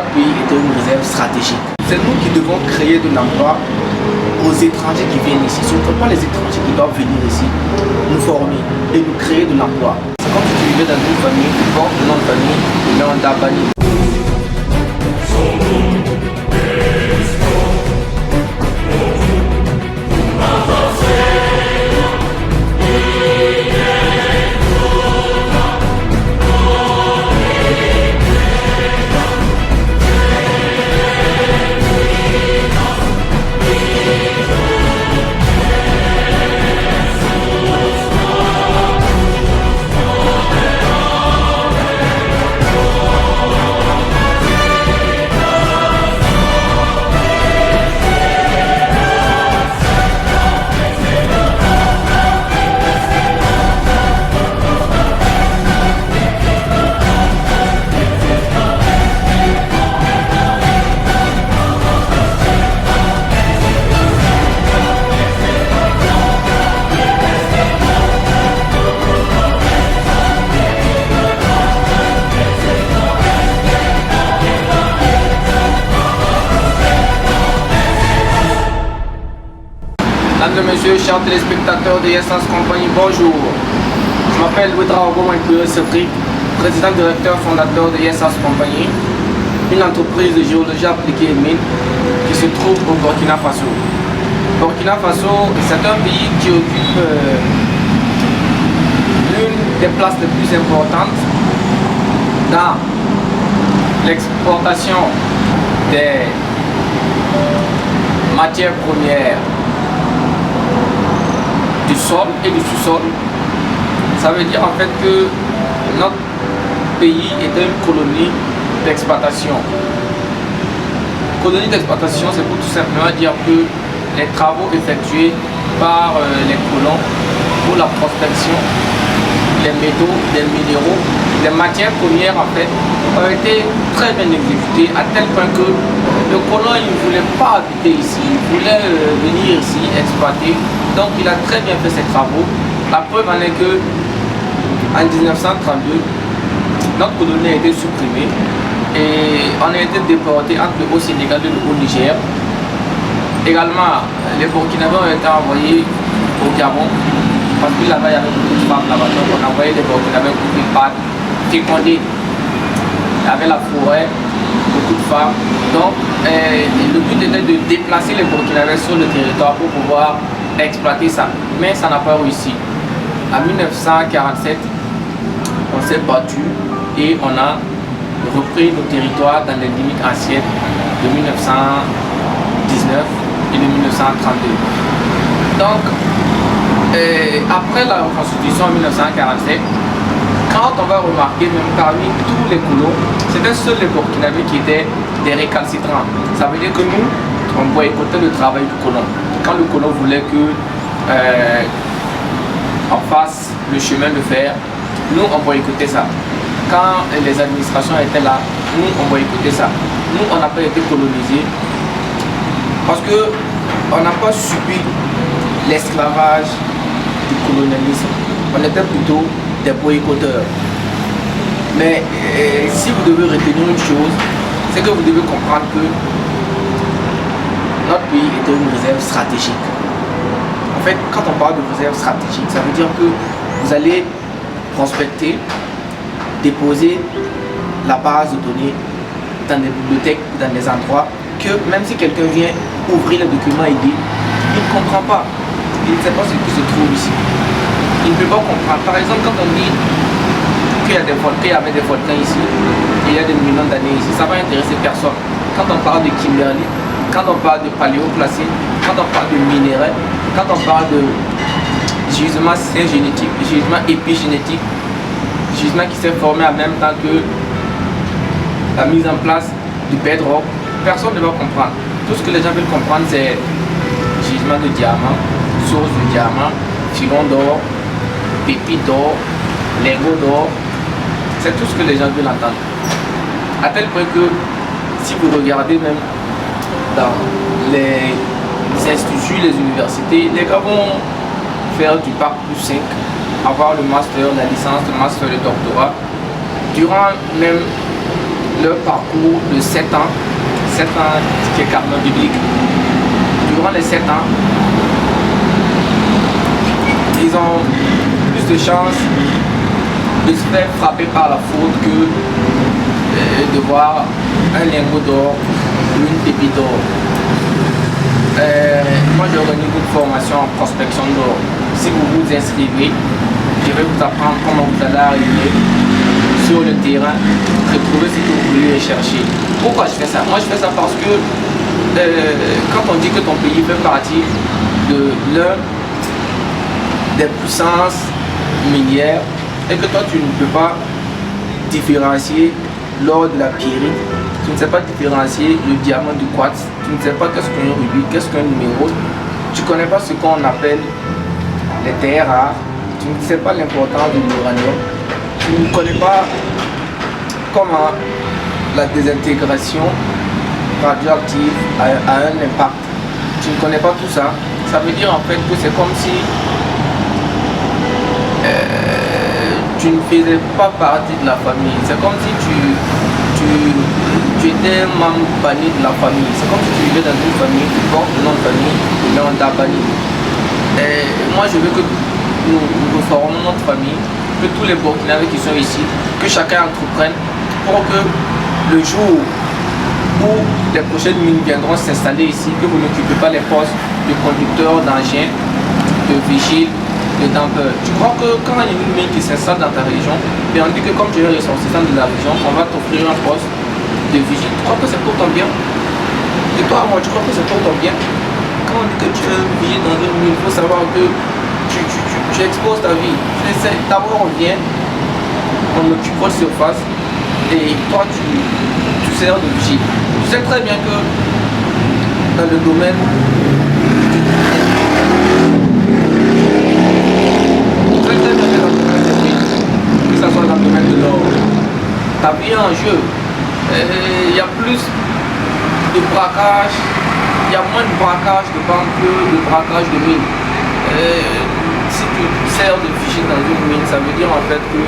Notre pays est une réserve stratégique. C'est nous qui devons créer de l'emploi aux étrangers qui viennent ici. Ce ne sont pas les étrangers qui doivent venir ici nous former et nous créer de l'emploi. C'est comme si tu vivais dans une famille, tu portes le nom de famille, tu mets un Dabani. Mesdames et messieurs, chers téléspectateurs de Essence Compagnie, bonjour. Je m'appelle Ouetra Ogomankou Cédric, président directeur fondateur de Essence Compagnie, une entreprise de géologie appliquée et mine qui se trouve au Burkina Faso. Burkina Faso, c'est un pays qui occupe l'une des places les plus importantes dans l'exportation des matières premières du sol et du sous-sol. Ça veut dire en fait que notre pays est une colonie d'exploitation. Colonie d'exploitation, c'est pour tout simplement dire que les travaux effectués par les colons pour la prospection des métaux, des minéraux, des matières premières en fait, ont été très bien exécutés à tel point que le colon il ne voulait pas habiter ici, il voulait venir ici exploiter. Donc il a très bien fait ses travaux. La preuve en est que en 1932, notre colonie a été supprimée et on a été déporté entre le Haut-Sénégal et le Haut-Niger. Également, les Burkinabés ont été envoyés au Gabon parce que là-bas il y avait beaucoup de femmes là-bas. Donc on a envoyé les Burkinabés pour qu'ils partent féconder. Il y avait la forêt, beaucoup de femmes. Donc le but était de déplacer les Burkinabés sur le territoire pour pouvoir exploiter ça, mais ça n'a pas réussi. En 1947, on s'est battu et on a repris nos territoires dans les limites anciennes de 1919 et de 1932. Donc, après la reconstitution en 1947, quand on va remarquer, même parmi tous les colons, c'était seuls les Burkinabés qui étaient des récalcitrants. Ça veut dire que nous, on boycottait le travail du colon. Quand le colon voulait que on fasse le chemin de fer, nous on boycottait ça. Quand les administrations étaient là, nous on boycottait ça. Nous on n'a pas été colonisés parce que on n'a pas subi l'esclavage du colonialisme. On était plutôt des boycotteurs. Mais si vous devez retenir une chose, c'est que vous devez comprendre que notre pays est une réserve stratégique. En fait, quand on parle de réserve stratégique, ça veut dire que vous allez prospecter, déposer la base de données dans des bibliothèques, dans des endroits que même si quelqu'un vient ouvrir le document et dit, il ne comprend pas, il ne sait pas ce qui se trouve ici. Il ne peut pas comprendre. Par exemple, quand on dit qu'il y a des volcans, il y avait des volcans ici, et il y a des millions d'années ici, ça va intéresser personne. Quand on parle de Kimberley, quand on parle de paléoplacine, quand on parle de minerais, quand on parle de gisement génétique, gisement épigénétique, gisement qui s'est formé en même temps que la mise en place du bedrock, personne ne va comprendre. Tout ce que les gens veulent comprendre, c'est gisement de diamant, source de diamant, filon d'or, pépites d'or, lingots d'or. C'est tout ce que les gens veulent entendre. À tel point que si vous regardez même dans les instituts, les universités, les gars vont faire du bac plus 5, avoir le master, la licence, le master, le doctorat. Durant même leur parcours de 7 ans, 7 ans qui est carrément biblique. Durant les 7 ans, ils ont plus de chances de se faire frapper par la faute que de voir un lingot d'or ou une pépite d'or. Moi j'organise une formation en prospection d'or. Si vous vous inscrivez, je vais vous apprendre comment vous allez arriver sur le terrain, retrouver ce que vous voulez chercher. Pourquoi je fais ça? Moi je fais ça parce que quand on dit que ton pays fait partie de l'un des puissances minières et que toi tu ne peux pas différencier l'or de la pierrite, tu ne sais pas différencier le diamant du quartz, tu ne sais pas qu'est-ce qu'un rubis, qu'est-ce qu'un numéro, tu ne connais pas ce qu'on appelle les terres rares, tu ne sais pas l'importance de l'uranium, tu ne connais pas comment la désintégration radioactive a un impact, tu ne connais pas tout ça, ça veut dire en fait que c'est comme si tu ne faisais pas partie de la famille. C'est comme si tu étais un membre banni de la famille. C'est comme si tu vivais dans une famille, tu portes le nom de famille, mais on t'a banni. Et moi, je veux que nous reformons notre famille, que tous les Burkinabés qui sont ici, que chacun entreprenne pour que le jour où les prochaines mines viendront s'installer ici, que vous n'occupez pas les postes de conducteur, d'engin, de vigile, de dampeur. Tu crois que quand il y a une mine qui s'installe dans ta région, et on dit que comme tu es ressortissant de la région, on va t'offrir un poste de vigile, tu crois que c'est pour ton bien? Et toi, moi, tu crois que c'est pour ton bien? Quand on dit que tu es un vigile dans une mine, il faut savoir que tu exposes ta vie. D'abord, on vient, on occupe votre surface, et toi, tu sers de vigile. Tu sais très bien que dans le domaine que ce soit dans le domaine de l'or, ta vie est en jeu. Il y a plus de braquage, il y a moins de braquage de banque que de braquage de mine. Si tu sers de vigile dans une mine, ça veut dire en fait que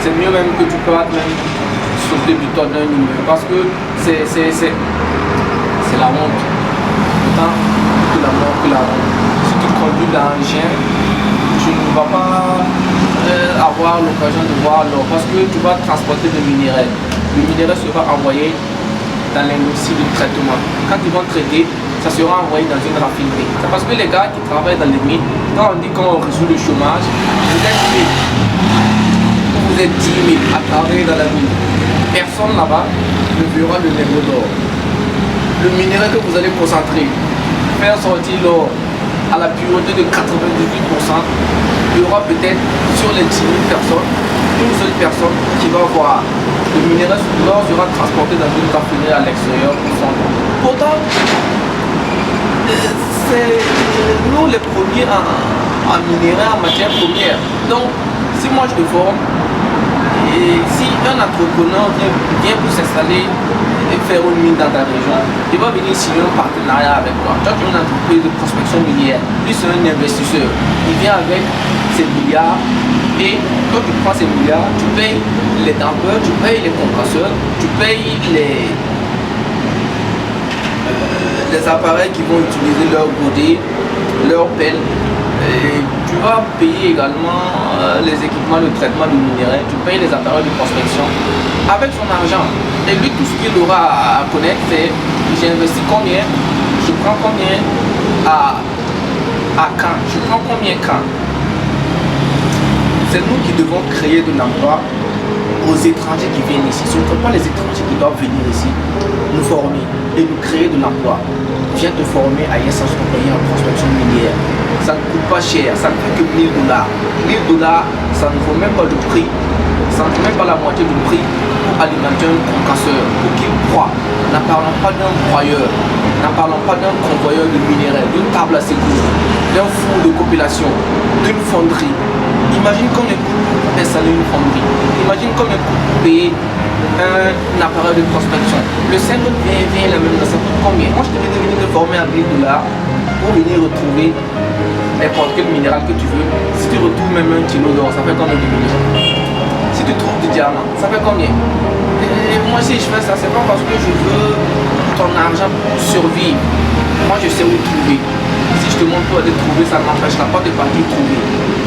c'est mieux même que tu peux même sauter du toit d'un immeuble parce que c'est la honte. Autant que la mort que la honte. Si tu conduis l'engin, tu ne vas pas avoir l'occasion de voir l'or parce que tu vas transporter le minerai. Le minerai sera envoyé dans l'industrie de traitement. Quand ils vont traiter, ça sera envoyé dans une raffinerie. C'est parce que les gars qui travaillent dans les mines, quand on dit qu'on résout le chômage, vous êtes 10 000 à travailler dans la mine. Personne là-bas ne verra le lingot d'or. Le minerai que vous allez concentrer, faire sortir l'or à la pureté de 98%, il y aura peut-être sur les 10 000 personnes, une seule personne qui va voir. Le minerai l'or sera transporté dans une raffinerie à l'extérieur pour fondre. Pourtant, c'est nous les premiers en minerai, en matière première. Donc, si moi je te forme, et si un entrepreneur vient pour s'installer et faire une mine dans ta région, il va venir signer un partenariat avec toi. Toi, tu es une entreprise de prospection minière, lui c'est un investisseur. Il vient avec ses milliards et toi tu prends ces milliards, tu payes les dampeurs, tu payes les compresseurs, tu payes les appareils qui vont utiliser leur godet, leur pelle. Et tu vas payer également les équipements de traitement du minerai, tu payes les appareils de prospection avec son argent. Et lui, tout ce qu'il aura à connaître, c'est j'ai investi combien, je prends combien à quand, je prends combien quand. C'est nous qui devons créer de l'emploi aux étrangers qui viennent ici. Ce ne sont pas les étrangers qui doivent venir ici nous former et nous créer de l'emploi. Viens te former à Yes Compagnie en prospection minière. Ça ne coûte pas cher, ça ne coûte que 1000 $. 1000 $, ça ne vaut même pas le prix. Ça ne vaut même pas la moitié du prix pour alimenter un concasseur, pour qu'il broie. N'en parlons pas d'un broyeur, n'en parlons pas d'un convoyeur de minerais, d'une table à secours, d'un four de compilation, d'une fonderie. Imagine combien coûte pour installer une fonderie. Imagine combien coûte pour payer un appareil de prospection. Le simple vient la même, ça coûte combien? Moi je te dis de venir te former à 1000 $ pour venir retrouver n'importe quel minéral que tu veux. Si tu retrouves même un kilo d'or, ça fait combien de millions? Si tu trouves du diamant, ça fait combien? Et moi si je fais ça, c'est pas parce que je veux ton argent pour survivre. Moi je sais où trouver. Si je te montre où aller trouver, ça ne m'empêchera pas de partir trouver.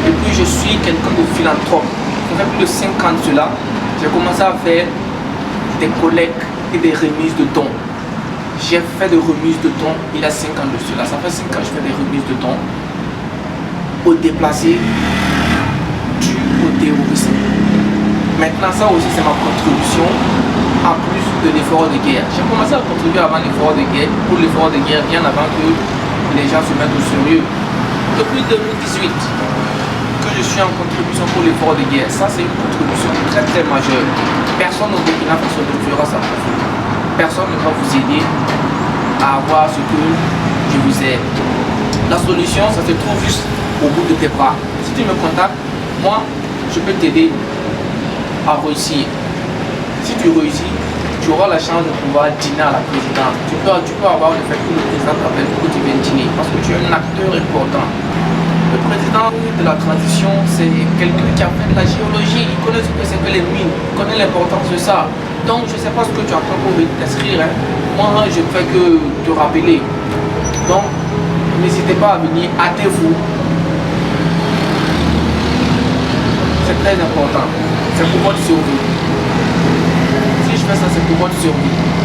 Et puis je suis quelqu'un de philanthrope. Ça fait plus de 5 ans de cela, j'ai commencé à faire des collectes et des remises de dons. J'ai fait des remises de dons il y a 5 ans de cela. Ça fait 5 ans que je fais des remises de dons aux déplacés dus au terrorisme. Maintenant, ça aussi, c'est ma contribution en plus de l'effort de guerre. J'ai commencé à contribuer avant l'effort de guerre, pour l'effort de guerre, bien avant que les gens se mettent au sérieux. Depuis 2018, que je suis en contribution pour l'effort de guerre, ça c'est une contribution très très majeure. Personne au Burkina Faso ne fera ça pour vous. Personne ne va vous aider à avoir ce que je vous aide. La solution, ça se trouve juste au bout de tes bras. Si tu me contactes, moi, je peux t'aider à réussir. Si tu réussis, tu auras la chance de pouvoir dîner à la présidence. Tu peux avoir le fait que le président t'appelle pour que tu viennes dîner parce que tu es un acteur important. Le président de la transition, c'est quelqu'un qui a fait de la géologie. Il connaît ce que c'est que les mines, il connaît l'importance de ça. Donc je ne sais pas ce que tu apprends pour t'inscrire. Hein. Moi, je ne fais que te rappeler. Donc, n'hésitez pas à venir, hâtez-vous.